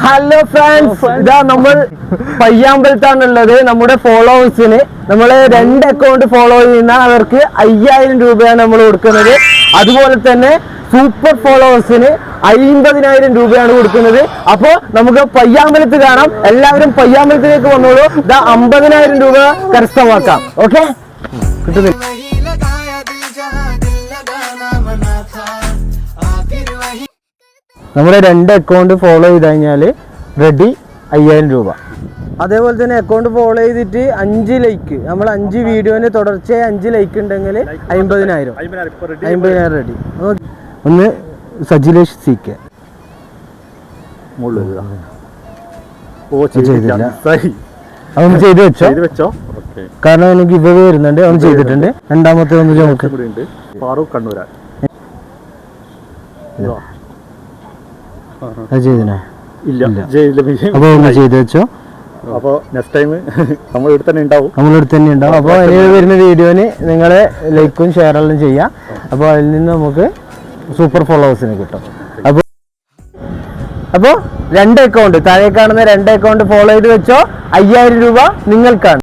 Hello friends, ഇതാ നമ്മൾ പയ്യാമ്പലത്താണുള്ളത്. നമ്മുടെ ഫോളോവേഴ്സിന് നമ്മള് 2 അക്കൗണ്ട് ഫോളോ ചെയ്യുന്ന അവർക്ക് 5000 രൂപയാണ് നമ്മൾ കൊടുക്കുന്നത്. അതുപോലെ തന്നെ സൂപ്പർ ഫോളോവേഴ്സിന് 50,000 രൂപയാണ് കൊടുക്കുന്നത്. അപ്പോ നമുക്ക് പയ്യാമ്പലത്ത് കാണാം. എല്ലാവരും പയ്യാമ്പലത്തിലേക്ക് വന്നോളൂ. ഇതാ 50,000 രൂപ കരസ്ഥമാക്കാം. ഓക്കെ, കിട്ടുന്നില്ല. നമ്മുടെ 2 അക്കൗണ്ട് ഫോളോ ചെയ്ത് കഴിഞ്ഞാൽ റെഡി 5000 രൂപ. അതേപോലെ തന്നെ അക്കൗണ്ട് ഫോളോ ചെയ്തിട്ട് 5 ലൈക്ക്, നമ്മൾ 5 വീഡിയോന് തുടർച്ചയായി 5 ലൈക്ക് ഉണ്ടെങ്കിൽ 50,000 റെഡി. ഒന്ന് സജിലേഷ് CK അതൊന്ന് ചെയ്ത് വെച്ചോ, കാരണം എനിക്ക് ഇവ വരുന്നുണ്ട്. അവൻ ചെയ്തിട്ടുണ്ട്. രണ്ടാമത്തെ ഒന്ന് നമുക്ക് അപ്പൊ ഒന്ന് ചെയ്ത് വെച്ചോ. അപ്പൊ നെക്സ്റ്റ് ടൈം നമ്മളെടുത്ത് തന്നെ ഉണ്ടാവും. അപ്പൊ ഇനി വരുന്ന വീഡിയോന് നിങ്ങളെ ലൈക്കും ഷെയറെല്ലാം ചെയ്യാം. അപ്പൊ അതിൽ നിന്ന് നമുക്ക് സൂപ്പർ ഫോളോവേഴ്സിന് കിട്ടും. അപ്പൊ 2 അക്കൗണ്ട് താഴെ കാണുന്ന 2 അക്കൗണ്ട് ഫോളോ ചെയ്ത് വെച്ചോ. 5000 രൂപ നിങ്ങൾക്കാണ്.